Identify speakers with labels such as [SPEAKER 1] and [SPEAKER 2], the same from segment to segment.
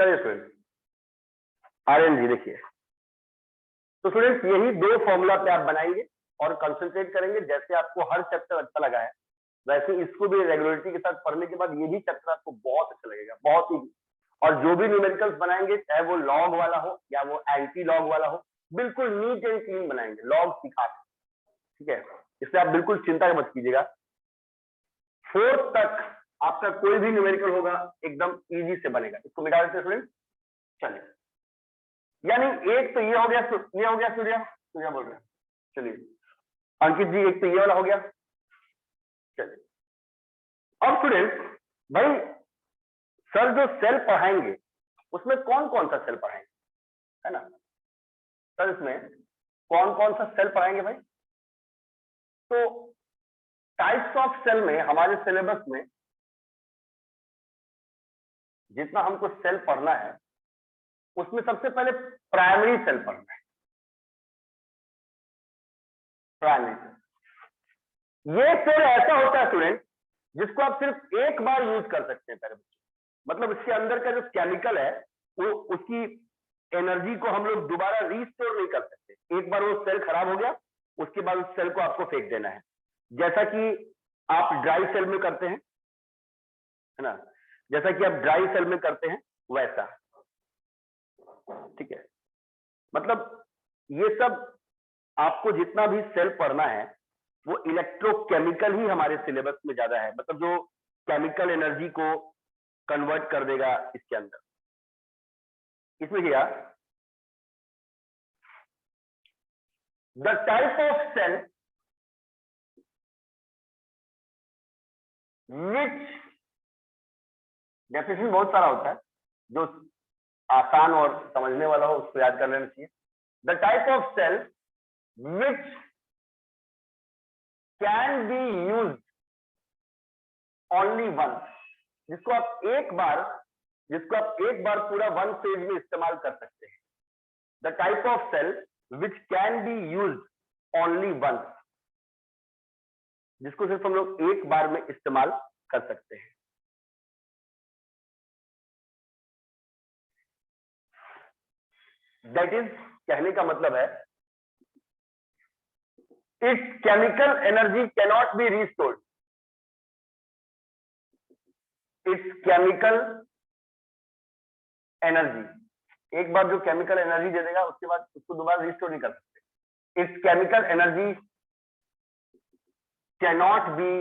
[SPEAKER 1] चलिए student, RNG देखिए, तो स्टूडेंट यही दो फॉर्मूला पे आप बनाएंगे और कंसंट्रेट करेंगे। जैसे आपको हर चैप्टर अच्छा लगा है, वैसे इसको भी रेगुलरिटी के साथ पढ़ने के बाद ये भी चैप्टर आपको बहुत अच्छा लगेगा, बहुत ही। और जो भी न्यूमेरिकल्स बनाएंगे, चाहे वो लॉग वाला हो या वो एंटी लॉग वाला हो, बिल्कुल नीट एंड क्लीन बनाएंगे, लॉग सिखा, ठीक है। इसलिए आप बिल्कुल चिंता मत कीजिएगा। 4th तक आपका कोई भी न्यूमेरिकल होगा एकदम इजी से बनेगा। इसको मिटा देते हैं स्टूडेंट। चलिए, यानी एक तो ये हो गया, सूर्या बोल रहे हैं। चलिए अंकित जी, एक तो ये वाला हो गया। चलिए अब स्टूडेंट भाई, सर जो सेल पढ़ाएंगे उसमें कौन कौन सा सेल पढ़ाएंगे, है ना सर? इसमें कौन कौन सा सेल पढ़ाएंगे भाई? तो टाइप्स ऑफ सेल में हमारे सिलेबस में जितना हमको सेल पढ़ना है, उसमें सबसे पहले प्राइमरी सेल पढ़ना है। प्राइमरी सेल ये सेल ऐसा होता है स्टूडेंट जिसको आप सिर्फ एक बार यूज कर सकते हैं पहले बच्चे। मतलब इसके अंदर का जो केमिकल है, वो उसकी एनर्जी को हम लोग दोबारा रीस्टोर नहीं कर सकते। एक बार वो सेल खराब हो गया, उसके बाद उस सेल को आपको फेंक देना है। जैसा कि आप ड्राई सेल में करते हैं, है ना, जैसा कि आप ड्राई सेल में करते हैं वैसा, ठीक है। मतलब ये सब आपको जितना भी सेल पढ़ना है वो इलेक्ट्रोकेमिकल ही हमारे सिलेबस में ज्यादा है। मतलब जो केमिकल एनर्जी को कन्वर्ट कर देगा इसके अंदर। इसमें क्या, the type of cell which, definition बहुत सारा होता है, जो आसान और समझने वाला हो उसको याद कर लेना चाहिए। The type of cell which can be use only once, जिसको आप एक बार पूरा वन फेज में इस्तेमाल कर सकते हैं। The type of cell which can be use only once, जिसको सिर्फ हम लोग एक बार में इस्तेमाल कर सकते हैं। दैट इज, कहने का मतलब है, it's chemical energy cannot be restored. It's chemical energy, एक बार जो केमिकल एनर्जी दे देगा उसके बाद उसको दोबारा रिस्टोर नहीं कर सकते। It's chemical energy cannot be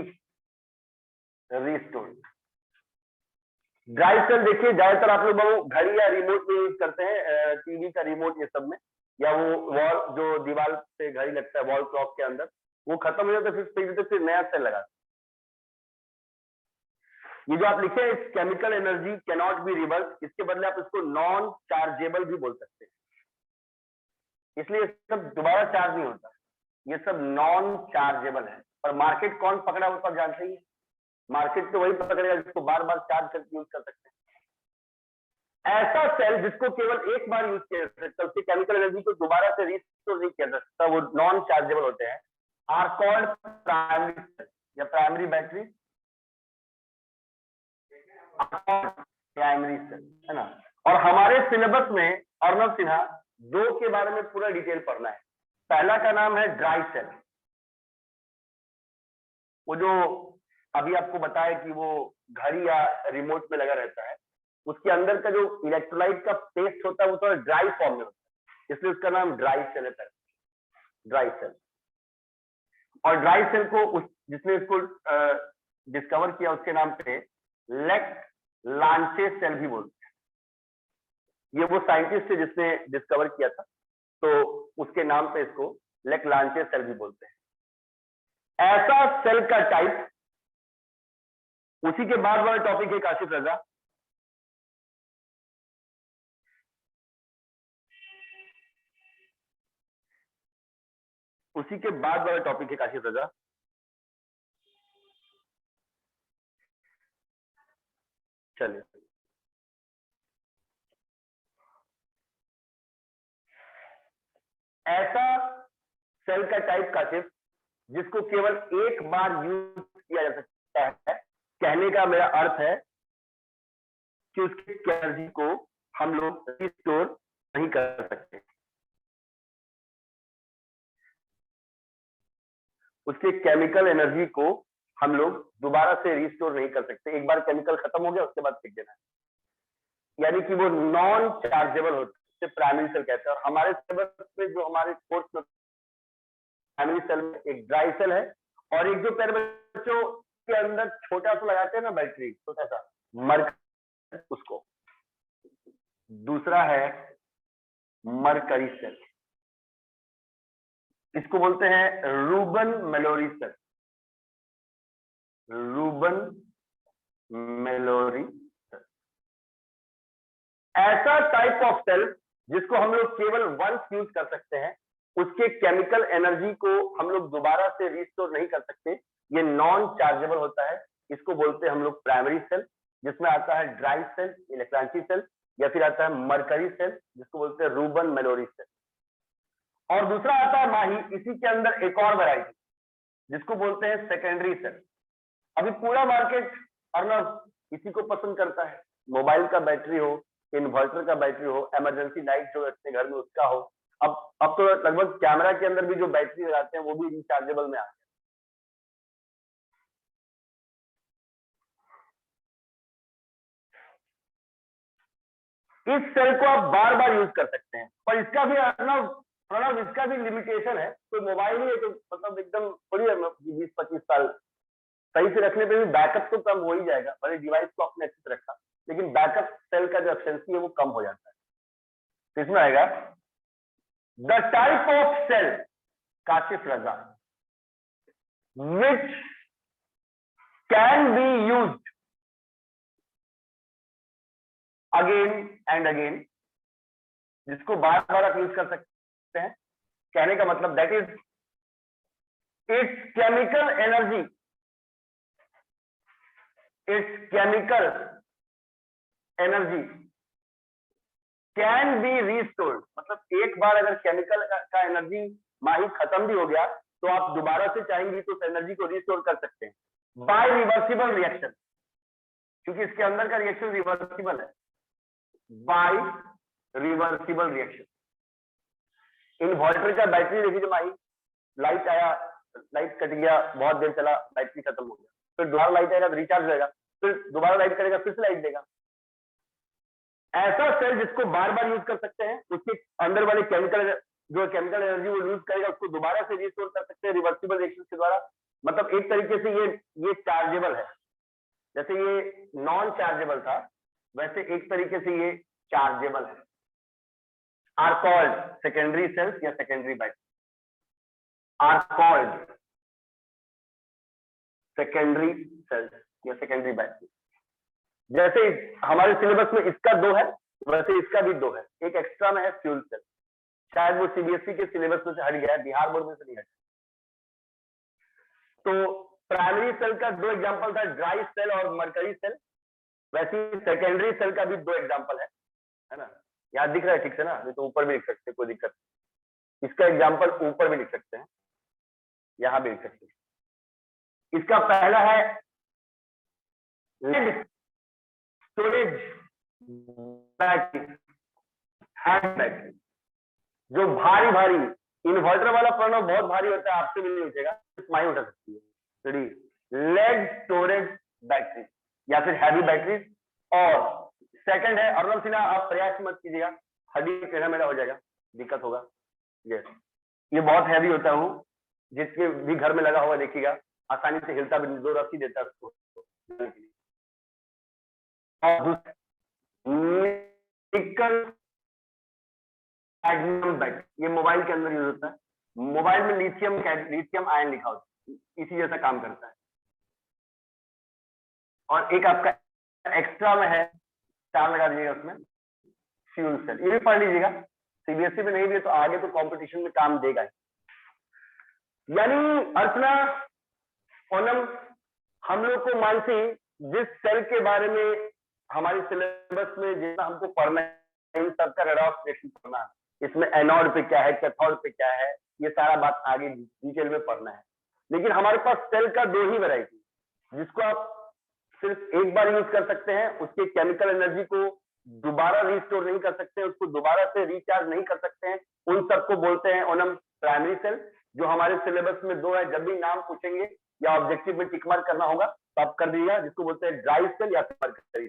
[SPEAKER 1] restored. Dry cell देखिए, ज्यादातर आप लोग घड़ी या रिमोट में यूज करते हैं, टीवी का रिमोट ये सब में, या वो वॉल जो दीवार पे घड़ी लगता है वॉल क्लॉक के अंदर, वो खत्म हो जाता है, फिर नया सेल लगा। ये जो आप लिखे हैं chemical energy cannot be reverse, इसके बदले आप इसको नॉन चार्जेबल भी बोल सकते हैं। इसलिए सब दोबारा चार्ज नहीं होता, ये सब नॉन चार्जेबल है। और मार्केट कौन पकड़ा वो तो आप जानते ही, मार्केट तो वही पकड़ेगा जिसको बार बार चार्ज करके यूज कर सकते हैं। ऐसा सेल जिसको केवल एक बार यूज किया जा सकता है, उसकी केमिकल एनर्जी को दोबारा से रिस्टोर नहीं किया जा सकता, वो नॉन चार्जेबल होते हैं, आर कॉल्ड प्राइमरी सेल या प्राइमरी बैटरी, प्राइमरी सेल, है ना। और हमारे सिलेबस में अर्णव सिन्हा दो के बारे में पूरा डिटेल पढ़ना है। पहला का नाम है ड्राई सेल, वो जो अभी आपको बताया कि वो घड़ी या रिमोट में लगा रहता है, उसके अंदर का जो इलेक्ट्रोलाइट का पेस्ट होता है वो थोड़ा ड्राई फॉर्म में होता है, इसलिए उसका नाम ड्राई सेल है, ड्राई सेल। और ड्राई सेल को जिसने इसको डिस्कवर किया उसके नाम पे लेक लांचे सेल भी बोलते हैं। ये वो साइंटिस्ट है जिसने डिस्कवर किया था, तो उसके नाम पे इसको लेक लांचे सेल भी बोलते हैं। ऐसा सेल का टाइप, उसी के बाद वाला टॉपिक है काशिफ रजा, उसी के बाद वाला टॉपिक है काशिफ रजा। चलिए, ऐसा सेल का टाइप काशिफ जिसको केवल एक बार यूज किया जा सकता है, कहने का मेरा अर्थ है कि उसकी एनर्जी को हम लोग रिस्टोर नहीं कर सकते, उसके केमिकल एनर्जी को हम लोग दोबारा से रिस्टोर नहीं कर सकते। एक बार केमिकल खत्म हो गया उसके बाद फेंक देना है, यानी कि वो नॉन चार्जेबल होते हैं, प्राइमरी सेल कहते हैं। और हमारे सिलेबस में जो हमारे कोर्स में प्राइमरी सेल में एक ड्राई सेल है और एक जो प्यारे बच्चों के अंदर छोटा सा लगाते हैं ना बैटरी, छोटा सा मरकरी, उसको दूसरा है मरकरी सेल, इसको बोलते हैं Ruben Mallory cell, Ruben Mallory cell. ऐसा टाइप ऑफ सेल जिसको हम लोग केवल वंस यूज कर सकते हैं, उसके केमिकल एनर्जी को हम लोग दोबारा से रिस्टोर नहीं कर सकते, ये नॉन चार्जेबल होता है, इसको बोलते हैं हम लोग प्राइमरी सेल, जिसमें आता है ड्राई सेल, इलेक्ट्रांची सेल, या फिर आता है मरकरी सेल जिसको बोलते हैं रूबन मेलोरी सेल। और दूसरा आता है माही, इसी के अंदर एक और वैरायटी जिसको बोलते हैं सेकेंडरी सेल। अभी पूरा मार्केट अर्नब इसी को पसंद करता है, मोबाइल का बैटरी हो, इन्वर्टर का बैटरी हो, इमरजेंसी लाइट जो अपने घर में उसका हो। अब तो लगभग कैमरा के अंदर भी जो बैटरी लगाते हैं वो भी रिचार्जेबल में आ गया। इस सेल को आप बार बार यूज कर सकते हैं, पर इसका भी प्रणव इसका भी लिमिटेशन है। तो मोबाइल ही है तो मतलब एकदम थोड़ी 20-25 साल सही से रखने पे भी बैकअप तो कम हो ही जाएगा, भले डिवाइस को अपने अच्छे से रखा, लेकिन बैकअप सेल का जो एफिशिएंसी है वो कम हो जाता है। तो इसमें आएगा the type of cell Kashif Raza which can be used again and again, जिसको बार बार आप यूज कर सकते हैं। कहने का मतलब that is it's chemical energy, it's chemical energy can be restored, मतलब एक बार अगर केमिकल का एनर्जी माही खत्म भी हो गया तो आप दोबारा से चाहेंगे तो उस एनर्जी को रिस्टोर कर सकते हैं बाय रिवर्सिबल रिएक्शन, क्योंकि इसके अंदर का रिएक्शन रिवर्सिबल है, बाय रिवर्सिबल रिएक्शन। इन्वर्टर का बैटरी देखिए माही, लाइट आया, लाइट कट गया, बहुत देर चला, बैटरी खत्म हो गया, फिर दोबारा लाइट आएगा तो रिचार्ज होगा, फिर दोबारा लाइट करेगा, फिर से लाइट देगा। ऐसा सेल जिसको बार बार यूज कर सकते हैं, उसके अंदर वाले केमिकल जो केमिकल एनर्जी वो यूज करेगा उसको दोबारा से रिस्टोर कर सकते हैं रिवर्सिबल रिएक्शन के द्वारा। मतलब एक तरीके से ये चार्जेबल है, जैसे ये नॉन चार्जेबल था वैसे एक तरीके से ये चार्जेबल है। आर कॉल्ड सेकेंडरी सेल्स या secondary battery, are called secondary cells या सेकेंडरी बैटरी। जैसे हमारे सिलेबस में इसका 2 है वैसे इसका भी 2 है, एक एक्स्ट्रा में है फ्यूल सेल, शायद वो सीबीएसई के सिलेबस में से हट गया है, बिहार बोर्ड में से नहीं हटा। तो प्राइमरी सेल का 2 एग्जांपल था, ड्राई सेल और मरकरी सेल, वैसे सेकेंडरी सेल का भी 2 एग्जांपल है ना। याद दिख रहा है ठीक से ना, नहीं तो ऊपर भी लिख सकते हैं, कोई दिक्कत नहीं। इसका एग्जांपल ऊपर भी लिख सकते हैं, यहां भी लिख सकते हैं। इसका पहला है lead storage battery, hand battery, जो भारी भारी इन्वर्टर वाला प्रणव बहुत भारी होता है, आपसे भी नहीं उठेगा, माही उठा सकती है। लेड स्टोरेज बैटरी या फिर हैवी बैटरी। और सेकंड है, अर्नब सिन्हा आप प्रयास मत कीजिएगा, हड्डी टेढ़ा मेढ़ा हो जाएगा, दिक्कत होगा। ये बहुत हैवी होता हूँ, जिसके भी घर में लगा हुआ देखिएगा, आसानी से हिलता भी, 2 रस्सी देता है उसको। और निकल मैग्नीशियम बैटरी, ये मोबाइल के अंदर यूज होता है, मोबाइल में लिथियम आयन लिखा होता है, इसी जैसा काम करता है। और एक आपका एक्स्ट्रा में है, 4 लगा दीजिएगा उसमें, फ्यूल सेल, ये भी पढ़ लीजिएगा, सीबीएसई में नहीं भी है तो आगे तो कंपटीशन में काम देगा। यानी अर्चना, ओनम, हम लोग को मानसी जिस सेल के बारे में हमारे सिलेबस में जितना हमको पढ़ना है, इन सबका रेडॉक्स रिएक्शन पढ़ना है, इसमें एनोड पे क्या है, कैथोड पे क्या है, ये सारा बात आगे डिटेल में पढ़ना है। लेकिन हमारे पास सेल का 2 ही वैरायटी, जिसको आप सिर्फ एक बार यूज कर सकते हैं, उसके केमिकल एनर्जी को दोबारा रिस्टोर नहीं कर सकते हैं, उसको दोबारा से रिचार्ज नहीं कर सकते हैं, उन सबको बोलते हैं ओनम प्राइमरी सेल। जो हमारे सिलेबस में 2 है, जब भी नाम पूछेंगे या ऑब्जेक्टिव में टिक मार्क करना होगा तो आप कर दीजिएगा, जिसको बोलते हैं ड्राई सेल या मरकरी।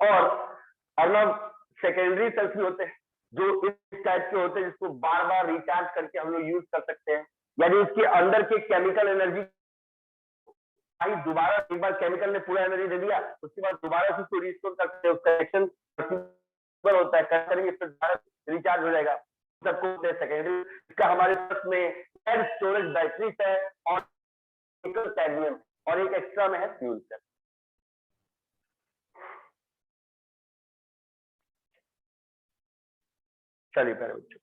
[SPEAKER 1] और अर्नब सेकेंडरी सेल्स भी होते हैं जो इस टाइप के होते हैं, जिसको बार बार रिचार्ज करके हम लोग यूज कर सकते हैं, यानी उसके अंदर के केमिकल एनर्जी दोबारा, एक बार केमिकल ने पूरा एनर्जी दे दिया, उसके बाद दोबारा से उसको रिस्टोर करते हैं, उसका एक्शन होता है, करेंगे फिर दोबारा रिचार्ज हो जाएगा, सबको होते हैं सेकेंडरी। इसका हमारे पास में स्टोरेज बैटरीज है और कैडमियम, और एक एक्स्ट्रा में है फ्यूल सेल। चलिए प्यारे बच्चों,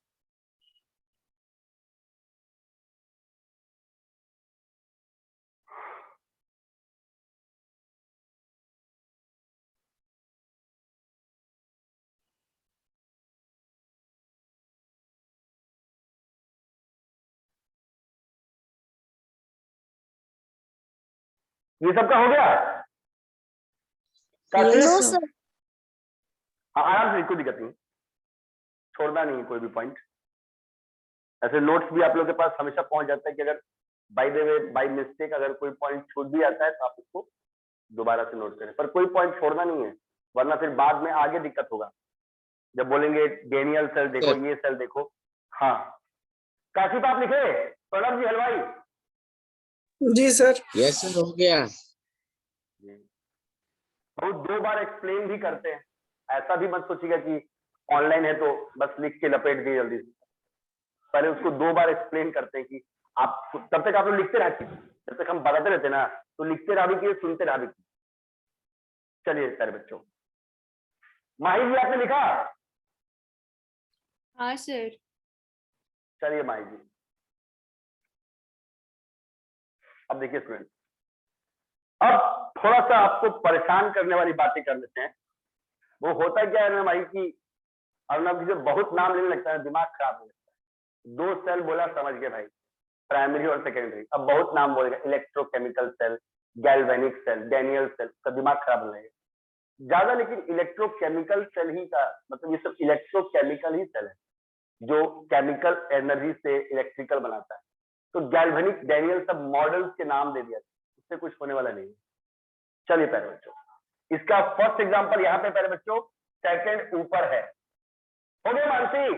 [SPEAKER 1] ये सबका हो गया?
[SPEAKER 2] Yes, sir.
[SPEAKER 1] हाँ, आराम से, कोई दिक्कत नहीं, छोड़ना नहीं है कोई भी पॉइंट। ऐसे नोट्स भी आप लोग के पास हमेशा पहुंच जाता है कि अगर by the way by mistake अगर कोई पॉइंट छूट भी आता है तो आप उसको दोबारा से नोट करें, पर कोई पॉइंट छोड़ना नहीं है, वरना फिर बाद में आगे दिक्कत होगा जब बोलेंगे डेनियल सेल देखो, ये सेल देखो। हाँ, काशिफ आप लिखे? प्रणव जी हलवाई?
[SPEAKER 3] जी सर।
[SPEAKER 2] यस सर, हो गया।
[SPEAKER 1] बहुत 2 बार एक्सप्लेन भी करते हैं, ऐसा भी मत सोचिएगा कि ऑनलाइन है तो बस लिख के लपेट दिए जल्दी से, पहले उसको 2 बार एक्सप्लेन करते हैं कि आप तब तक आप लोग लिखते रहते, जब तक हम बताते रहते ना तो लिखते रहा भी कि सुनते रहा भी। चलिए सारे बच्चों, माही जी आपने लिखा?
[SPEAKER 4] हाँ सर।
[SPEAKER 1] चलिए माही जी, अब देखिए स्टूडेंट, अब थोड़ा सा आपको परेशान करने वाली बातें कर लेते हैं। वो होता क्या है ना माही की, अर्नब जब बहुत नाम लेने लगता है दिमाग खराब हो जाता है। 2 सेल बोला समझ गए भाई, प्राइमरी और सेकेंडरी, अब बहुत नाम बोलेगा, electrochemical cell, galvanic cell, Daniell cell, का दिमाग खराब हो जाएगा ज्यादा। लेकिन इलेक्ट्रोकेमिकल सेल ही का मतलब ये सब इलेक्ट्रोकेमिकल ही सेल है जो केमिकल एनर्जी से इलेक्ट्रिकल बनाता है। तो गैल्वेनिक, डेनियल सब मॉडल्स के नाम दे दिया, उससे कुछ होने वाला नहीं। चलिए प्यारे बच्चों, इसका फर्स्ट एग्जांपल यहाँ पे प्यारे बच्चों, सेकंड ऊपर है। हो गया मानसी?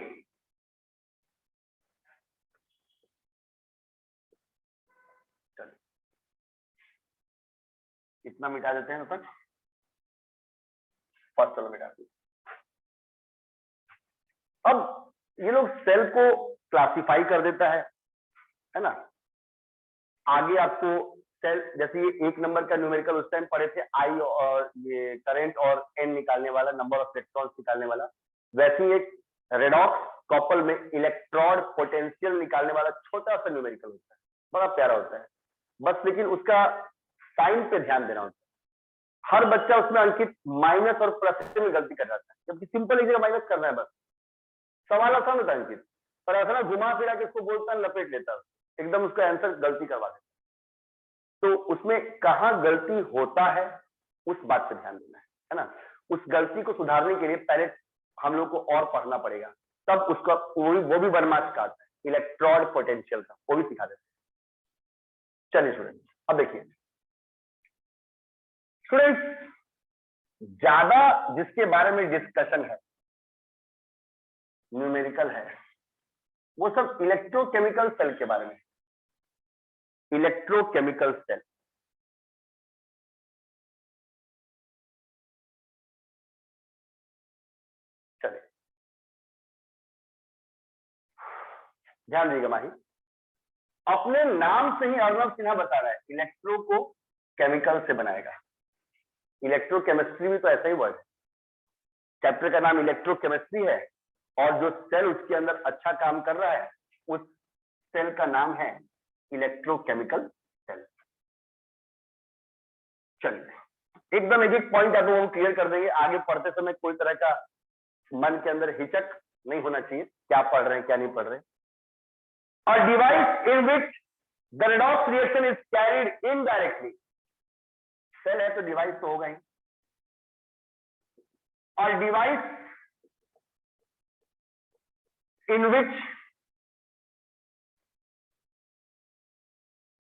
[SPEAKER 1] चलिए इतना मिटा देते हैं ना, फर्स्ट चलो मिटा दीजिए। अब ये लोग सेल को क्लासिफाई कर देता है ना। आगे आपको सेल, जैसे ये 1 नंबर का न्यूमेरिकल उस टाइम पढ़े थे, आई और ये करंट और एन निकालने वाला, नंबर ऑफ इलेक्ट्रॉन्स निकालने वाला, वैसे ही एक रेडॉक्स कॉपर में इलेक्ट्रॉन पोटेंशियल निकालने वाला छोटा सा न्यूमेरिकल होता है, बड़ा प्यारा होता है बस, लेकिन उसका साइन पे ध्यान देना होता है। हर बच्चा उसमें अंकित माइनस और प्लस में गलती कर जाता है, जबकि सिंपल एक जगह माइनस करना है बस, सवाल आसान होता है अंकित, पर ऐसा ना घुमा फिरा के इसको बोलता है, लपेट लेता है, एकदम उसका आंसर गलती करवा देता है। तो उसमें कहाँ गलती होता है उस बात पे ध्यान देना है ना। उस गलती को सुधारने के लिए पहले हम लोग को और पढ़ना पड़ेगा, तब उसका वो भी 1 मार्क्स का आता है, इलेक्ट्रॉन पोटेंशियल का, वो भी सिखा देते हैं। चलिए स्टूडेंट, अब देखिए स्टूडेंट, ज्यादा जिसके बारे में डिस्कशन है, न्यूमेरिकल है, वो सब इलेक्ट्रोकेमिकल सेल के बारे में, इलेक्ट्रोकेमिकल सेल। चलिए ध्यान दीजिएगा माही, अपने नाम से ही अर्नब सिन्हा बता रहा है इलेक्ट्रो को केमिकल से बनाएगा। इलेक्ट्रोकेमिस्ट्री भी तो ऐसा ही वर्ड है, चैप्टर का नाम इलेक्ट्रोकेमिस्ट्री है और जो सेल उसके अंदर अच्छा काम कर रहा है उस सेल का नाम है इलेक्ट्रोकेमिकल सेल। चलिए एकदम एक पॉइंट आपको हम क्लियर कर देंगे, आगे पढ़ते समय कोई तरह का मन के अंदर हिचक नहीं होना चाहिए, क्या पढ़ रहे हैं क्या नहीं पढ़ रहे। A device in which the redox reaction is carried indirectly, cell है तो डिवाइस तो होगा ही, a device in which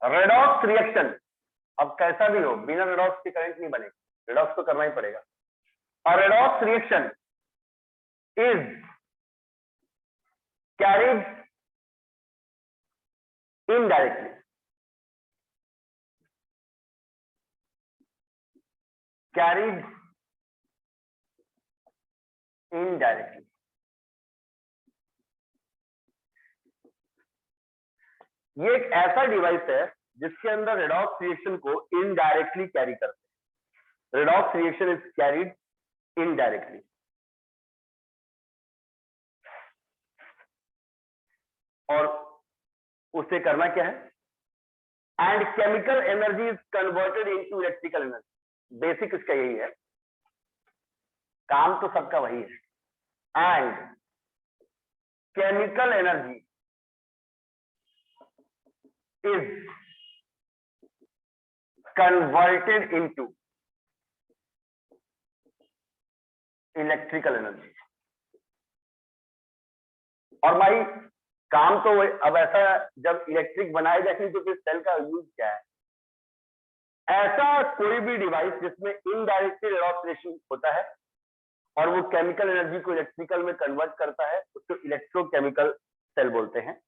[SPEAKER 1] redox reaction, अब कैसा भी हो बिना redox के करंट नहीं बनेगा, redox तो करना ही पड़ेगा। A redox reaction is carried indirectly, carried indirectly। ये एक ऐसा डिवाइस है जिसके अंदर रेडॉक्स रिएक्शन को इनडायरेक्टली कैरी करते हैं। Redox reaction is carried indirectly. और उसे करना क्या है? And chemical energy is converted into electrical energy. Basic इसका यही है, काम तो सबका वही है। And chemical energy is converted into electrical energy। और भाई काम तो अब ऐसा जब इलेक्ट्रिक बनाया जाए तो फिर सेल का यूज क्या है? ऐसा कोई भी डिवाइस जिसमें इनडायरेक्टली रेडॉक्स रिएक्शन होता है और वो केमिकल एनर्जी को इलेक्ट्रिकल में कन्वर्ट करता है, उसको इलेक्ट्रोकेमिकल सेल बोलते हैं।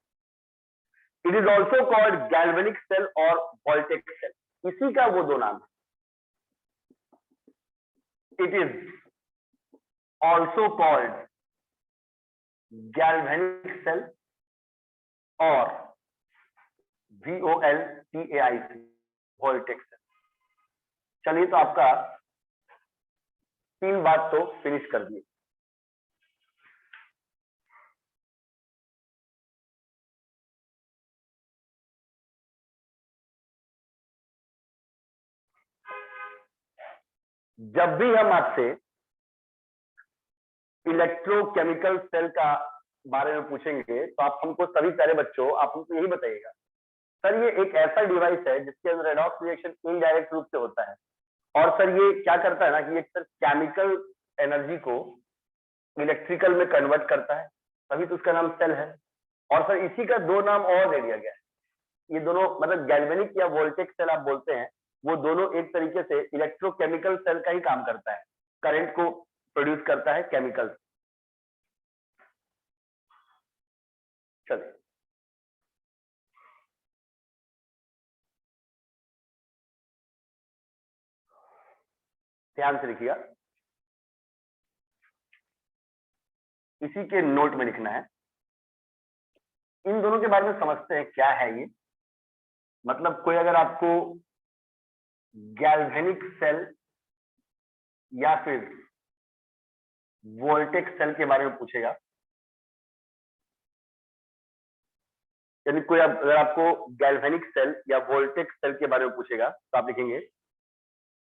[SPEAKER 1] It is also called galvanic cell और वोल्टेक सेल, इसी का वो दो नाम है। It is also called galvanic cell और VOLTAIC वोल्टेक सेल। चलिए, तो आपका 3 बात तो फिनिश कर दिए। जब भी हम आपसे इलेक्ट्रोकेमिकल सेल का बारे में पूछेंगे तो आप हमको, सभी प्यारे बच्चों, आप हमको यही बताइएगा, सर ये एक ऐसा डिवाइस है जिसके अंदर रेडॉक्स रिएक्शन इनडायरेक्ट रूप से होता है, और सर ये क्या करता है ना कि ये सर केमिकल एनर्जी को इलेक्ट्रिकल में कन्वर्ट करता है, तभी तो उसका नाम सेल है। और सर इसी का 2 नाम और दे दिया गया है। ये दोनों मतलब गैल्वेनिक या वोल्टेक सेल आप बोलते हैं, वो दोनों एक तरीके से इलेक्ट्रोकेमिकल सेल का ही काम करता है, करंट को प्रोड्यूस करता है केमिकल। चलिए, ध्यान से लिखिएगा, इसी के नोट में लिखना है। इन दोनों के बारे में समझते हैं क्या है ये। मतलब कोई अगर आपको गैल्वेनिक सेल या फिर वोल्टेक सेल के बारे में पूछेगा, यानी कोई अगर आपको गैल्वेनिक सेल या वोल्टेक सेल के बारे में पूछेगा तो आप लिखेंगे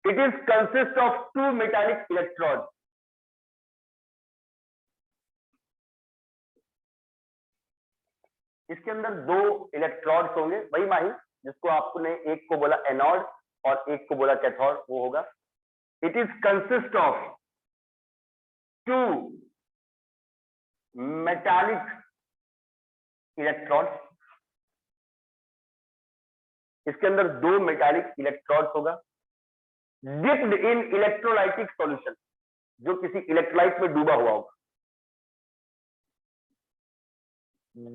[SPEAKER 1] it is consist of 2 metallic electrode. इसके अंदर 2 इलेक्ट्रोड्स होंगे, वही माही जिसको आपने एक को बोला एनोड और एक को बोला कैथोड, वो होगा। It is consist of 2 metallic electrodes. इसके अंदर 2 मेटालिक इलेक्ट्रोड्स होगा, डिप्ड इन इलेक्ट्रोलाइटिक सॉल्यूशन, जो किसी इलेक्ट्रोलाइट में डूबा हुआ होगा।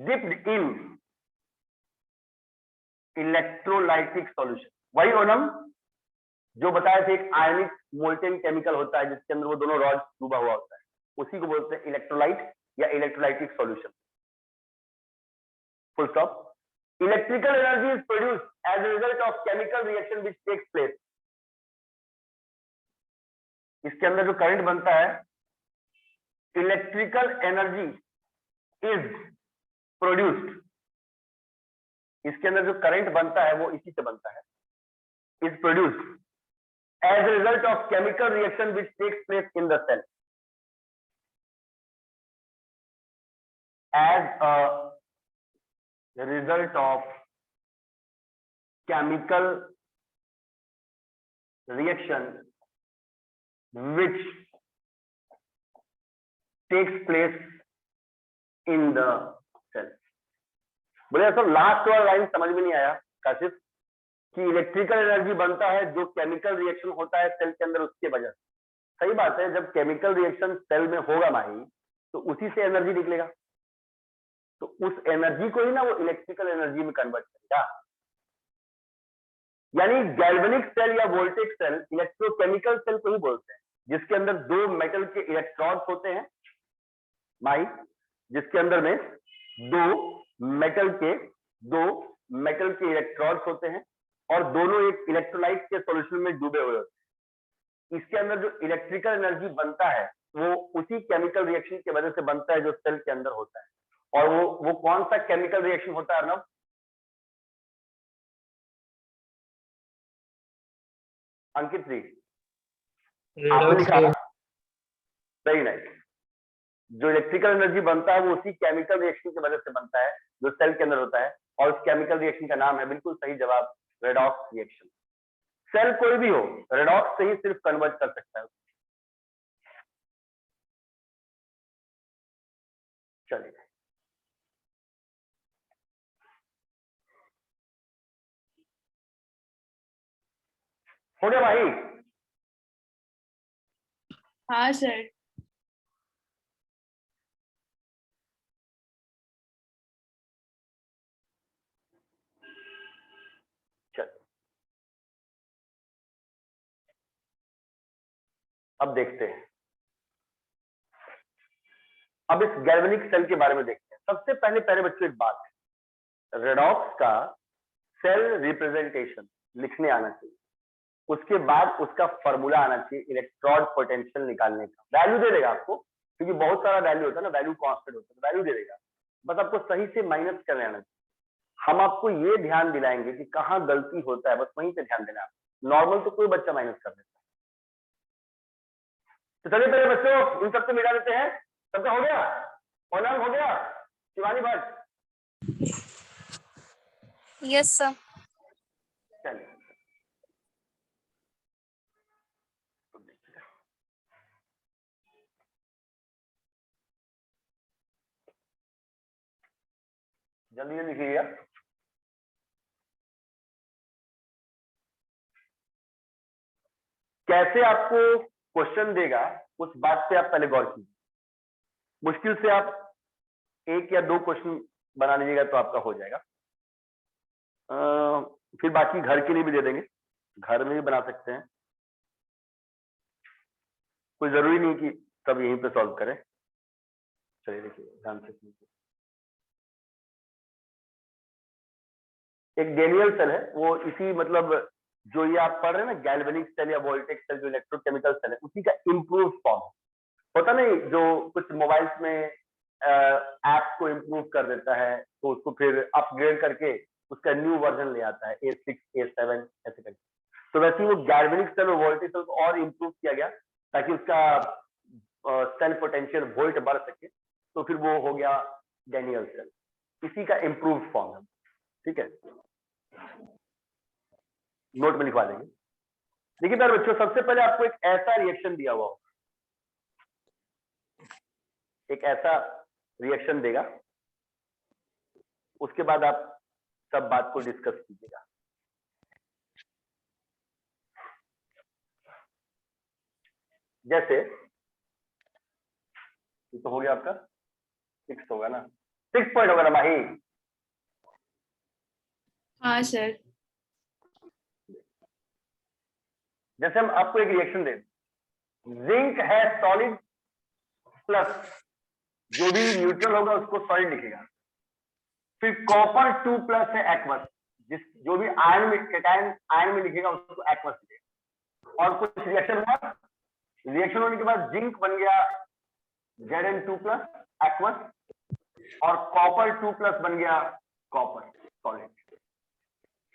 [SPEAKER 1] डिप्ड इन इलेक्ट्रोलाइटिक सॉल्यूशन, वही ओनम जो बताया था, एक आयनिक मोल्टेन केमिकल होता है जिसके अंदर वो दोनों रॉड डूबा हुआ होता है, उसी को बोलते हैं इलेक्ट्रोलाइट या electrolytic solution. Full stop. Electrical energy is produced as a result of chemical reaction which takes place. इसके अंदर जो करंट बनता है, इलेक्ट्रिकल एनर्जी इज प्रोड्यूस्ड, इसके अंदर जो करंट बनता है वो इसी से बनता है, is produced as a result of chemical reaction which takes place in the cell, as a result of chemical reaction which takes place in the cell. बोले सर लास्ट वाला लाइन समझ में नहीं आया काशिफ, कि इलेक्ट्रिकल एनर्जी बनता है जो केमिकल रिएक्शन होता है सेल के अंदर उसके वजह से। सही बात है, जब केमिकल रिएक्शन सेल में होगा माही तो उसी से एनर्जी निकलेगा, तो उस एनर्जी को ही ना वो इलेक्ट्रिकल एनर्जी में कन्वर्ट करेगा। यानी गैल्वेनिक सेल या वोल्टेज सेल इलेक्ट्रोकेमिकल सेल को ही बोलते हैं, जिसके अंदर दो मेटल के इलेक्ट्रॉड्स होते हैं माही, जिसके अंदर में दो मेटल के इलेक्ट्रॉड्स होते हैं और दोनों एक इलेक्ट्रोलाइट के सॉल्यूशन में डूबे हुए होते हैं। इसके अंदर जो इलेक्ट्रिकल एनर्जी बनता है वो उसी केमिकल रिएक्शन की वजह से बनता है जो सेल के अंदर होता है। और वो कौन सा केमिकल रिएक्शन होता है अर्नव? अंकित जी आपने लिखा, वेरी नाइस। जो इलेक्ट्रिकल एनर्जी बनता है वो उसी केमिकल रिएक्शन की वजह से बनता है जो सेल के अंदर होता है, और उस केमिकल रिएक्शन का नाम है, बिल्कुल सही जवाब, रेडॉक्स रिएक्शन। सेल कोई भी हो रेडॉक्स से ही सिर्फ कन्वर्ट कर सकता है। चलिए हो गया भाई?
[SPEAKER 2] हाँ सर।
[SPEAKER 1] अब देखते हैं, अब इस गैल्वेनिक सेल के बारे में देखते हैं। सबसे पहले बच्चों एक बात है, रेडॉक्स का सेल रिप्रेजेंटेशन लिखने आना चाहिए, उसके बाद उसका फॉर्मूला आना चाहिए इलेक्ट्रॉड पोटेंशियल निकालने का। वैल्यू दे देगा आपको, क्योंकि बहुत सारा वैल्यू होता है ना, वैल्यू कांस्टेंट होता है, वैल्यू दे देगा, बस आपको सही से माइनस करने आना चाहिए। हम आपको ये ध्यान दिलाएंगे कि कहाँ गलती होता है, बस वहीं पे ध्यान देना। नॉर्मल तो कोई बच्चा माइनस कर देता है। तो चलिए पहले बच्चों इन सबसे मिला देते हैं। सबका हो गया? ऑनलाइन हो गया? शिवानी भट्ट?
[SPEAKER 4] Yes sir.
[SPEAKER 1] चलिए जल्दी लिखिएगा। कैसे आपको क्वेश्चन देगा उस बात पे आप पहले गौर कीजिए। मुश्किल से आप एक या दो क्वेश्चन बना लीजिएगा तो आपका हो जाएगा। फिर बाकी घर के लिए भी दे देंगे, घर में भी बना सकते हैं, कोई जरूरी नहीं कि सब यहीं पे सॉल्व करें। चलिए देखिए ध्यान से सुनिए। एक डेनियल सेल है, वो इसी मतलब जो ये आप पढ़ रहे हैं ना गैल्वेनिक सेल या वोल्टेज सेल, जो इलेक्ट्रोकेमिकल सेल है, उसी का इम्प्रूव फॉर्म होता नहीं, जो कुछ मोबाइल्स में ऐप को इम्प्रूव कर देता है तो उसको फिर अपग्रेड करके उसका न्यू वर्जन ले आता है, A6 A7 ऐसे करके। तो वैसे ही वो गैल्वेनिक सेल और वोल्टेज सेल को और इम्प्रूव किया गया ताकि उसका सेल पोटेंशियल वोल्ट बढ़ सके, तो फिर वो हो गया डेनियल सेल, इसी का इम्प्रूव फॉर्म है। ठीक है, नोट में लिखवा देंगे। देखिए प्यारे बच्चों, सबसे पहले आपको एक ऐसा रिएक्शन दिया हुआ होगा, एक ऐसा रिएक्शन देगा, उसके बाद आप सब बात को डिस्कस कीजिएगा। जैसे ये तो हो गया आपका 6 होगा ना, 6 पॉइंट होगा ना माही?
[SPEAKER 2] हाँ सर।
[SPEAKER 1] जैसे हम आपको एक रिएक्शन दें, जिंक है सॉलिड प्लस, जो भी न्यूट्रल होगा उसको सॉलिड लिखेगा, फिर कॉपर 2 प्लस है एक्वस, जो भी आयन में कैटायन आयन में लिखेगा उसको एक्वस लिखेगा। और कुछ रिएक्शन हुआ, रिएक्शन होने के बाद जिंक बन गया Zn2 प्लस एक्वस, और कॉपर 2 प्लस बन गया कॉपर सॉलिड।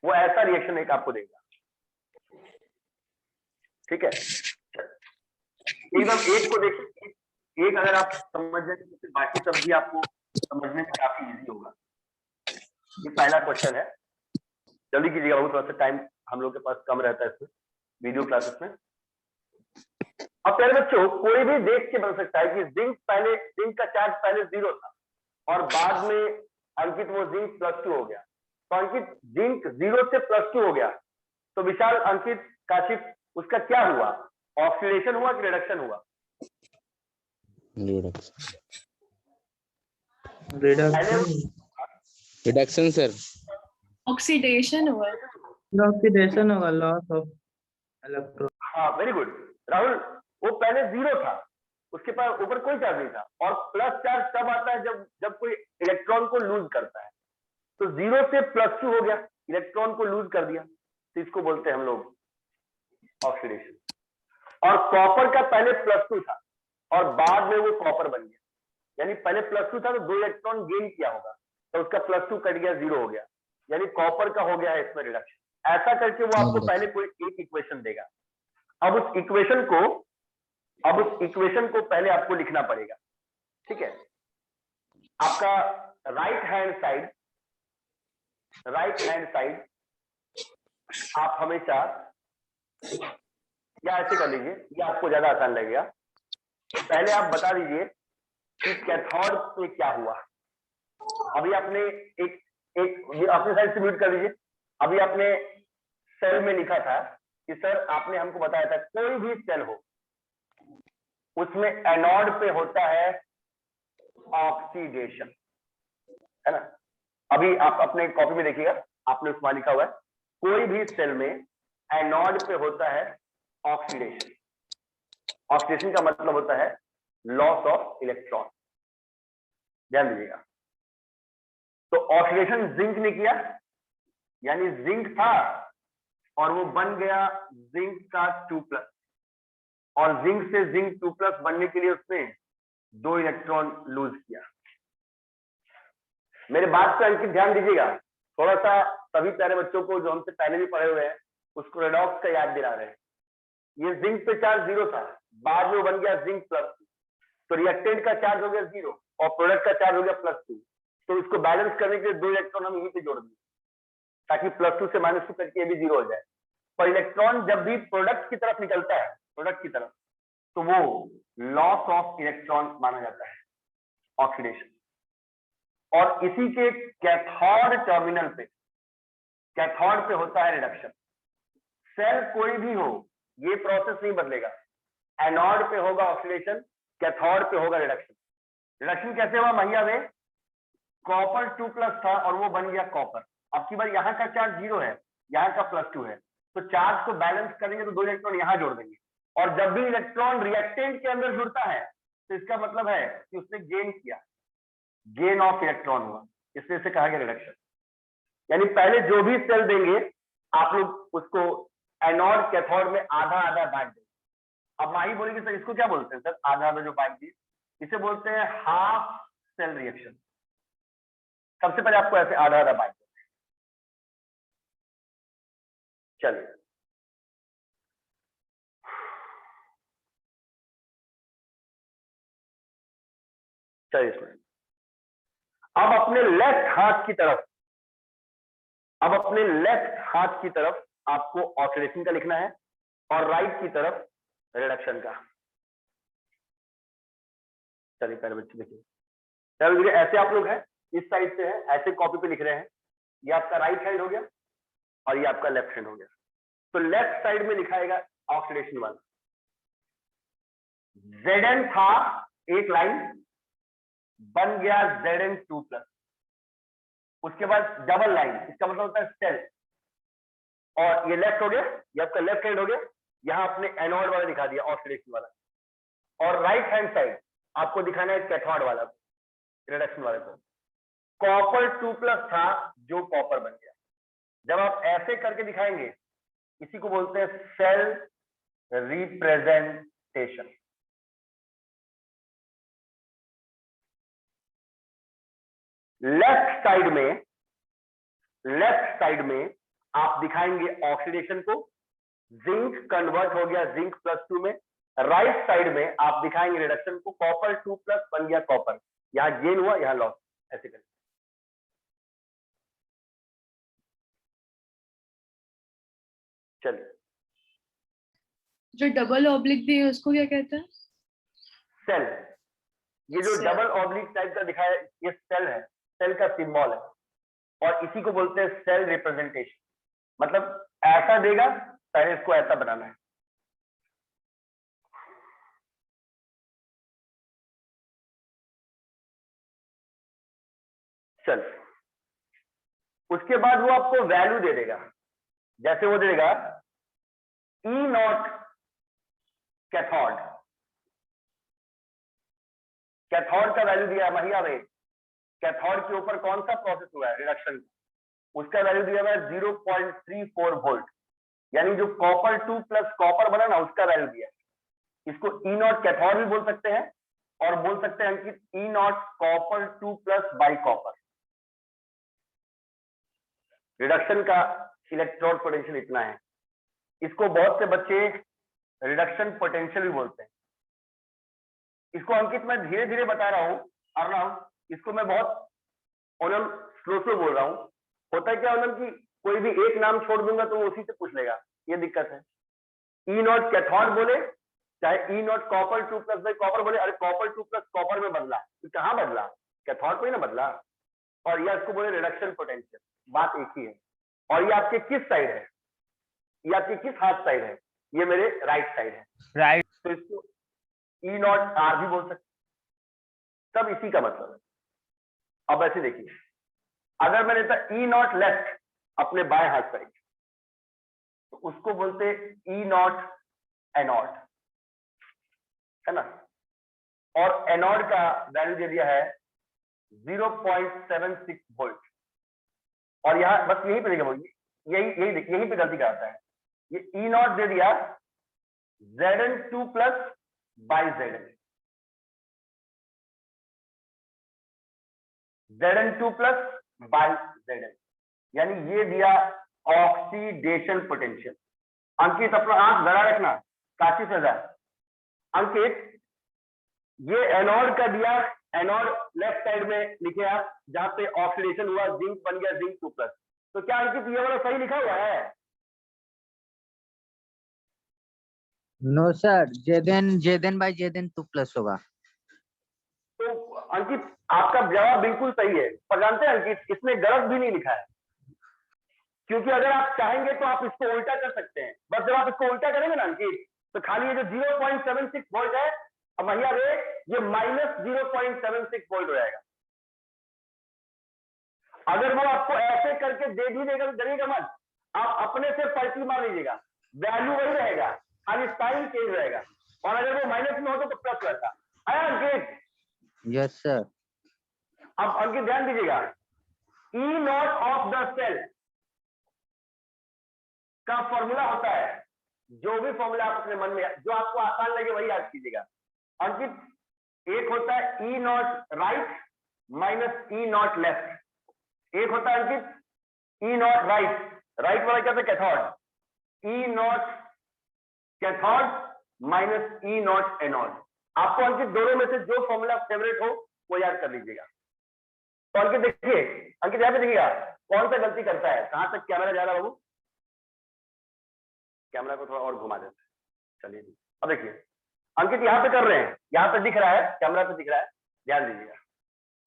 [SPEAKER 1] वो ऐसा रिएक्शन एक आपको देगा। ठीक है, एकदम एक को देखिए, एक अगर आप समझ जाएंगे तो फिर बाकी सब भी आपको समझने में काफी इजी होगा। ये पहला क्वेश्चन है, जल्दी कीजिएगा, थोड़ा सा टाइम हम लोग के पास कम रहता है इसमें वीडियो क्लासेस में। अब प्यारे बच्चों कोई भी देख के बन सकता है कि जिंक का चार्ज पहले 0 था और बाद में अंकित वो जिंक +2 हो गया। तो अंकित जिंक 0 से +2 हो गया, तो विशाल, अंकित, काशिफ, उसका क्या हुआ? ऑक्सीडेशन हुआ कि रिडक्शन हुआ?
[SPEAKER 5] Reduction sir.
[SPEAKER 2] ऑक्सीडेशन हुआ।
[SPEAKER 3] ऑक्सीडेशन होगा, लॉस ऑफ इलेक्ट्रॉन।
[SPEAKER 1] हाँ, वेरी गुड राहुल। वो पहले 0 था, उसके पास ऊपर कोई चार्ज नहीं था, और प्लस चार्ज तब आता है जब कोई इलेक्ट्रॉन को लूज करता है। तो 0 से +2 हो गया, इलेक्ट्रॉन को लूज कर दिया, तो इसको बोलते हैं हम लोग ऑक्सीडेशन। और कॉपर का पहले +2 था और बाद में वो कॉपर बन गया, यानी पहले +2 था तो 2 इलेक्ट्रॉन गेन किया होगा, तो उसका +2 कट गया, 0 हो गया, यानी कॉपर का हो गया है इसमें रिडक्शन। ऐसा करके वो आपको पहले कोई एक इक्वेशन देगा। अब उस इक्वेशन को पहले आपको लिखना पड़ेगा, ठीक है? आपका राइट हैंड साइड आप हमेशा या ऐसे कर लीजिए, ये आपको ज्यादा आसान लगेगा। पहले आप बता दीजिए कि कैथोड में क्या हुआ। अभी आपने अपने साइड से म्यूट कर दीजिए। अभी आपने सेल में लिखा था कि सर आपने हमको बताया था कोई भी सेल हो उसमें एनोड पे होता है ऑक्सीडेशन, है ना? अभी आप अपने कॉपी में देखिएगा, आपने उसमें लिखा हुआ है कोई भी सेल में एनोड पे होता है ऑक्सीडेशन। ऑक्सीडेशन का मतलब होता है लॉस ऑफ इलेक्ट्रॉन, ध्यान दीजिएगा। तो ऑक्सीडेशन जिंक ने किया, यानी जिंक था और वो बन गया जिंक का 2+, और जिंक से जिंक 2+ बनने के लिए उसने 2 इलेक्ट्रॉन लूज किया। मेरे बात पे अंकित ध्यान दीजिएगा, थोड़ा सा सभी प्यारे बच्चों को जो हमसे पहले भी पढ़े हुए हैं उसको रेडॉक्स का याद दिला रहे हैं। ये जिंक पे चार्ज 0 था, बाद में बन गया जिंक +2, तो रिएक्टेंट का चार्ज हो गया 0 और प्रोडक्ट का चार्ज हो गया +2। तो इसको बैलेंस करने के लिए 2 इलेक्ट्रॉन हम यहीं पे जोड़ दिए ताकि +2 से -2 करके ये भी 0 हो जाए। पर इलेक्ट्रॉन जब भी प्रोडक्ट की तरफ निकलता है, तो वो लॉस ऑफ इलेक्ट्रॉन माना जाता है, ऑक्सीडेशन। और इसी के कैथोड टर्मिनल पे, कैथोड पे होता है रिडक्शन। सेल कोई भी हो, ये प्रोसेस नहीं बदलेगा। एनोड पे होगा ऑक्सीडेशन, कैथोड पे होगा रिडक्शन। रिडक्शन कैसे हुआ महिया में? कॉपर 2+ था और वो बन गया कॉपर। अब की बार यहाँ का चार्ज 0 है, यहाँ का +2 है, तो चार्ज को बैलेंस करेंगे तो 2 इलेक्ट्रॉन यहाँ जोड़ देंगे। और जब भी इलेक्ट्रॉन रिएक्टेंट के अंदर जुड़ता है तो इसका मतलब है कि उसने गेन किया, गेन ऑफ इलेक्ट्रॉन हुआ, इसलिए इसे कहा गया रिडक्शन। यानी पहले जो भी सेल देंगे आप लोग उसको एनोड कैथोड में आधा आधा बांट देंगे। अब माही बोलेंगे सर इसको क्या बोलते हैं? सर आधा आधा जो बांट दिए इसे बोलते हैं हाफ सेल रिएक्शन। सबसे पहले आपको ऐसे आधा आधा बांट देते हैं। चलिए इसमें अब अपने लेफ्ट हाथ की तरफ आपको ऑक्सीडेशन का लिखना है और राइट की तरफ रिडक्शन का। चलिए पहले बच्चे देखिए, चलिए ऐसे आप लोग हैं, इस साइड से हैं, ऐसे कॉपी पे लिख रहे हैं। ये आपका राइट हैंड हो गया और ये आपका लेफ्ट हैंड हो गया। तो लेफ्ट साइड में लिखाएगा ऑक्सीडेशन वाला। Zn था एक लाइन, बन गया Zn2+, उसके बाद डबल लाइन, इसका मतलब होता है सेल, और ये लेफ्ट हो गया, ये आपका लेफ्ट हैंड हो गया। यहां आपने एनोड वाला दिखा दिया ऑक्सीडेशन वाला, और राइट हैंड साइड आपको दिखाना है कैथोड वाला, रिडक्शन वाले को। कॉपर 2+ था जो कॉपर बन गया। जब आप ऐसे करके दिखाएंगे इसी को बोलते हैं सेल रिप्रेजेंटेशन। लेफ्ट साइड में आप दिखाएंगे ऑक्सीडेशन को, जिंक कन्वर्ट हो गया जिंक +2 में। राइट साइड में आप दिखाएंगे रिडक्शन को, कॉपर 2+ बन गया कॉपर, यहां गेन हुआ यहां लॉस, ऐसे करें। चलिए
[SPEAKER 2] जो डबल ऑब्लिक दी है उसको क्या कहते हैं?
[SPEAKER 1] सेल। ये जो
[SPEAKER 2] Cell.
[SPEAKER 1] डबल ऑब्लिक टाइप का दिखाया है, ये सेल है, सेल का सिंबल है, और इसी को बोलते हैं सेल रिप्रेजेंटेशन। मतलब ऐसा देगा, पहले इसको ऐसा बनाना है। चल, उसके बाद वो आपको वैल्यू दे देगा। जैसे वो देगा ई नॉट कैथोड, कैथोड का वैल्यू दिया है महिया में, कैथोड के ऊपर कौन सा प्रोसेस हुआ है, रिडक्शन, उसका वैल्यू दिया हुआ है 0.34 वोल्ट, यानी जो कॉपर 2 प्लस कॉपर बना ना, उसका वैल्यू दिया है। इसको ई नॉट कैथोड भी बोल सकते हैं, और बोल सकते हैं कि E not copper 2 plus by copper. Reduction का इलेक्ट्रोड पोटेंशियल इतना है। इसको बहुत से बच्चे रिडक्शन पोटेंशियल भी बोलते हैं। इसको अंकित मैं धीरे धीरे बता रहा हूं, इसको मैं बहुत ओनम स्लो स्लो बोल रहा हूं। होता है क्या ओनम की कोई भी एक नाम छोड़ दूंगा तो वो उसी से पूछ लेगा, ये दिक्कत है। ई नॉट कैथोड बोले, चाहे E not copper 2 plus by copper बोले, अरे कॉपर 2 प्लस कॉपर में बदला, तो कहां बदला, कैथोड को ही ना बदला। और ये इसको बोले रिडक्शन पोटेंशियल, बात एक ही है। और ये आपके किस साइड है, ये आपके किस हाथ साइड है, ये मेरे राइट साइड है,
[SPEAKER 5] राइट।
[SPEAKER 1] तो इसको ई नॉट आर भी बोल सकते, सब इसी का मतलब है। अब ऐसे देखिए, अगर मैं लेता ई नॉट लेफ्ट अपने बाएं हाथ साइड, तो उसको बोलते ई नॉट एनॉड, है ना। और एनॉड का वैल्यू दे दिया है 0.76 वोल्ट। और यहां बस यही पे देखिए, यही पे गलती कराता है। ये ई नॉट दे दिया Zn2 plus by Zn, Zn2 plus by Zn, यानी ये दिया ऑक्सीडेशन पोटेंशियल। अंकित अपना आंख गड़ा रखना, काशी सजा। अंकित ये एनोड का दिया, एनोड लेफ्ट साइड में लिखे आप, जहां पे ऑक्सीडेशन हुआ, जिंक बन गया जिंक 2 प्लस। तो क्या अंकित ये वाला सही लिखा हुआ है?
[SPEAKER 5] नो सर, जेदेन बाई जेदेन 2 प्लस होगा।
[SPEAKER 1] तो अंकित आपका जवाब बिल्कुल सही है, पर जानते हैं अंकित, इसमें गलत भी नहीं लिखा है। क्योंकि अगर आप चाहेंगे तो आप इसको उल्टा कर सकते हैं। बस जब आप इसको उल्टा करेंगे ना अंकित, तो खाली ये जो 0.76 वोल्ट है, अब महिया रे, ये माइनस 0.76 वोल्ट हो जाएगा। अगर वो आपको ऐसे करके दे भी देगा तो डरिएगा मत, आप अपने से पलटी मार लीजिएगा, वैल्यू वही रहेगा, खाली साइन चेंज रहेगा। और अगर वो माइनस में होता तो प्लस रहता है अंकित।
[SPEAKER 5] Yes sir.
[SPEAKER 1] अब अंकित ध्यान दीजिएगा, ई नॉट ऑफ द सेल का फॉर्मूला होता है, जो भी फॉर्मूला आप अपने मन में, जो आपको आसान लगे वही याद कीजिएगा। अंकित, एक होता है E not right minus E not left, एक होता है Ankit E not right, right वाला क्या था, cathode, E not cathode minus E not anode. आपको अंकित दोनों में से जो फॉर्मूला फेवरेट हो वो याद कर लीजिएगा। तो अंकित देखिए, अंकित यहाँ पे देखिएगा कौन सा गलती करता है, कहां तक कैमरा जा रहा है बाबू, कैमरा को थोड़ा और घुमा देते हैं, चलिए। अब देखिए अंकित यहाँ पे कर रहे हैं, यहाँ पे दिख रहा है, कैमरा पे दिख रहा है, ध्यान दीजिएगा।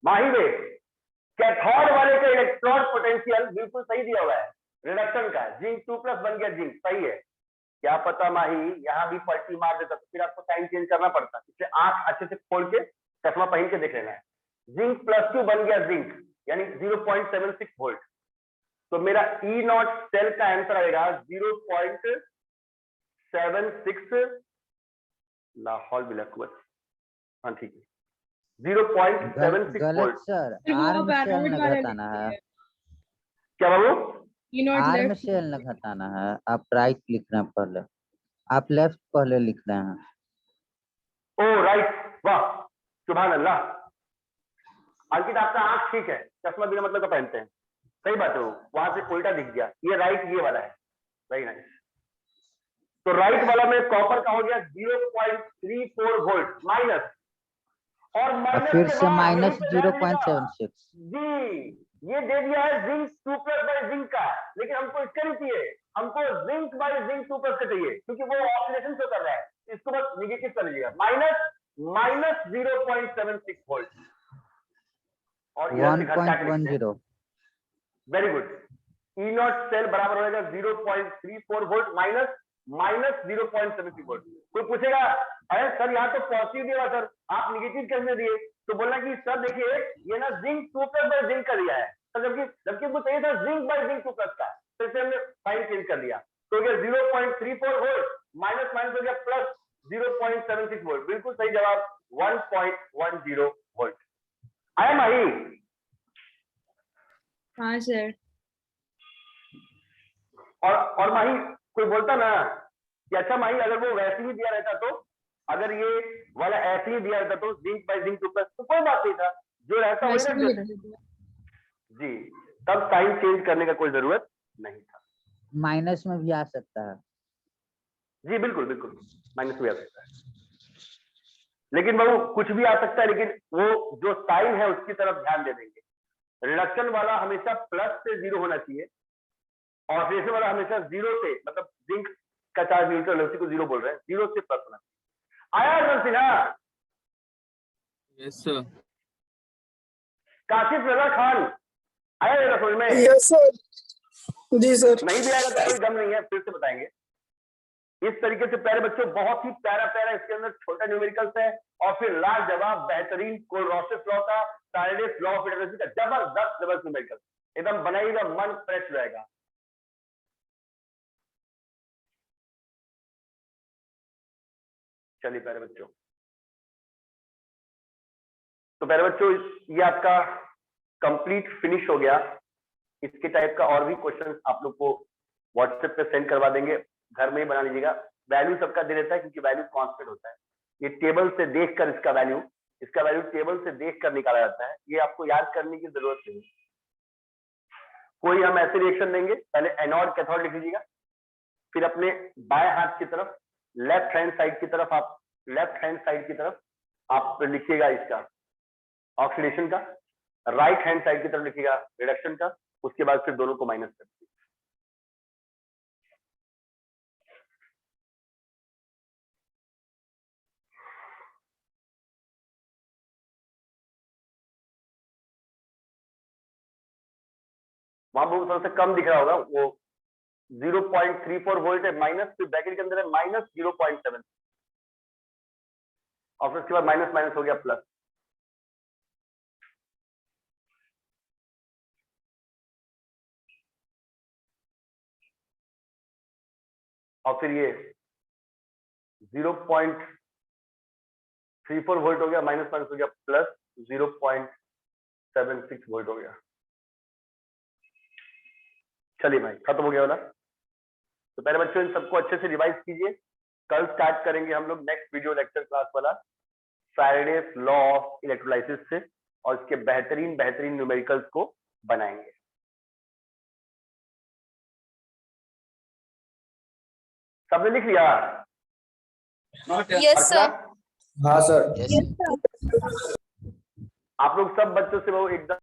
[SPEAKER 1] माही वे कैथोड वाले का इलेक्ट्रॉन पोटेंशियल बिल्कुल सही दिया हुआ है, रिडक्शन का, जिंक 2 प्लस बन गया जिंक, सही है। क्या पता माही यहाँ भी पलटी मार देता तो फिर आपको साइन चेंज करना पड़ता, इसलिए आंख अच्छे से खोल के चश्मा पहन के देख लेना है। जिंक प्लस 2 बन गया जिंक, यानी 0.76 वोल्ट। तो मेरा ई नॉट सेल का आंसर आएगा 0.76 लाहौल बिलकुवत, हाँ ठीक है, 0.76
[SPEAKER 5] गलत
[SPEAKER 1] वोल्ट।
[SPEAKER 5] सर,
[SPEAKER 2] फिर वो
[SPEAKER 5] आर्म
[SPEAKER 2] आप
[SPEAKER 5] सेल
[SPEAKER 2] एनोड
[SPEAKER 5] न
[SPEAKER 2] वाला
[SPEAKER 5] घटाना है,
[SPEAKER 2] लिखिए।
[SPEAKER 1] क्या बाबू?
[SPEAKER 2] ई नॉट
[SPEAKER 5] आर्म
[SPEAKER 2] लेफ्ट।
[SPEAKER 5] सेल न घटाना है, आप राइट लिख रहे हैं पहले, आप लेफ्ट पहले लिख रहे हैं।
[SPEAKER 1] ओ राइट, वाह सुभान अल्लाह। अंकित आपका आंख ठीक है, चश्मा बिना मतलब का पहनते हैं, सही बात है, वो वहां से उल्टा दिख गया, ये राइट ये वाला है, वेरी नाइस। तो राइट वाला में कॉपर का हो गया 0.34 वोल्ट माइनस, और माइनस
[SPEAKER 5] फिर
[SPEAKER 1] के
[SPEAKER 5] से
[SPEAKER 1] बाद
[SPEAKER 5] माइनस
[SPEAKER 1] यहीं पे ध्यान दीजिएगा।
[SPEAKER 5] 0.76।
[SPEAKER 1] जी, ये दे दिया है जिंक 2 प्लस बाई जिंक का, लेकिन हमको इसका नहीं चाहिए, हमको जिंक बाई जिंक 2 प्लस का चाहिए, क्योंकि वो ऑक्सीडेशन शो कर रहा है। इसको बस निगेटिव कर लीजिएगा, माइनस 0.76 वोल्ट और
[SPEAKER 5] 1.10
[SPEAKER 1] very good. E naught cell बराबर होगा 0.34 वोल्ट माइनस 0.76 वोल्ट। कोई पूछेगा अरे सर यहाँ तो पॉजिटिव दिया सर, आप निगेटिव कैसे दिए? तो बोलना कि सर देखिए ये ना जिंक 2 प्लस बाई जिंक का दिया है, तो जबकि हमको चाहिए था जिंक बाई जिंक 2 प्लस का, तो इसे हमने साइन चेंज कर दिया, तो हो गया 0.34 वोल्ट माइनस हो गया प्लस 0.76 वोल्ट। बिल्कुल सही जवाब 1.10 वोल्ट। आया माही?
[SPEAKER 2] हाँ सर।
[SPEAKER 1] और माही कोई बोलता ना कि अच्छा माही अगर वो वैसे ही दिया रहता तो, अगर ये वाला ऐसे ही दिया रहता तो जिंक बाई जिंक 2 प्लस, तो कोई बात नहीं था, जो रहता वही
[SPEAKER 2] वैसे
[SPEAKER 1] रख
[SPEAKER 2] भी
[SPEAKER 1] देते। जी, तब साइन चेंज करने का कोई जरूरत नहीं था।
[SPEAKER 5] माइनस में भी आ सकता है।
[SPEAKER 1] जी बिल्कुल बिल्कुल, माइनस भी आ सकता है, लेकिन वो कुछ भी आ सकता है, लेकिन वो जो साइन है उसकी तरफ ध्यान दे देंगे। रिडक्शन वाला हमेशा प्लस से 0 होना चाहिए, ऑक्सीडेशन वाला हमेशा 0 से, मतलब जिंक का चार्ज न्यूट्रल है उसी को 0 बोल रहे हैं, 0 से प्लस होना चाहिए। आया अर्जुन सिन्हा?
[SPEAKER 3] Yes sir.
[SPEAKER 1] काशिफ रजा खान आया ये रसोई में?
[SPEAKER 6] Yes sir. जी सर।
[SPEAKER 1] नहीं भी आएगा तो कोई गम नहीं है, फिर से बताएंगे। इस तरीके से प्यारे बच्चों बहुत ही प्यारा प्यारा इसके अंदर छोटा न्यूमेरिकल्स है, और फिर लाजवाब बेहतरीन कोलरॉसिस लॉ का, फैराडेस लॉ ऑफ इटरेशन का जबरदस्त न्यूमेरिकल, एकदम बनाइएगा मन फ्रेश रहेगा। चलिए प्यारे बच्चों, तो प्यारे बच्चों ये आपका कंप्लीट फिनिश हो गया। इसके टाइप का और भी क्वेश्चन आप लोग को व्हाट्सएप पे सेंड करवा देंगे, घर में ही बना लीजिएगा। वैल्यू सबका दे देता है क्योंकि वैल्यू कांस्टेंट होता है, ये टेबल से देखकर इसका वैल्यू टेबल से देखकर निकाला जाता है, ये आपको याद करने की जरूरत नहीं। कोई हम ऐसे रिएक्शन देंगे, पहले एनोड कैथोड लिख लीजिएगा, फिर अपने बाएं हाथ की तरफ लेफ्ट हैंड साइड की तरफ आप लिखिएगा इसका ऑक्सीडेशन का, राइट हैंड साइड की तरफ लिखिएगा रिडक्शन का, उसके बाद फिर दोनों को माइनस कर दीजिए। वहां पर थोड़ा सा कम दिख रहा होगा, वो 0.34 वोल्ट है माइनस, फिर ब्रैकेट के अंदर है माइनस 0.7 और फिर उसके बाद माइनस माइनस हो गया प्लस। और फिर ये 0.34 वोल्ट हो गया, माइनस माइनस हो गया प्लस 0.76 वोल्ट हो गया। चलिए भाई खत्म हो गया वाला। तो पहले बच्चों इन सबको अच्छे से रिवाइज कीजिए, कल स्टार्ट करेंगे हम लोग नेक्स्ट वीडियो लेक्चर क्लास वाला फैराडेस लॉ ऑफ इलेक्ट्रोलाइसिस से, और इसके बेहतरीन न्यूमेरिकल्स को बनाएंगे। सबने लिख लिया?
[SPEAKER 4] Yes sir.
[SPEAKER 6] हाँ सर।
[SPEAKER 1] आप लोग सब बच्चों से वो एकदम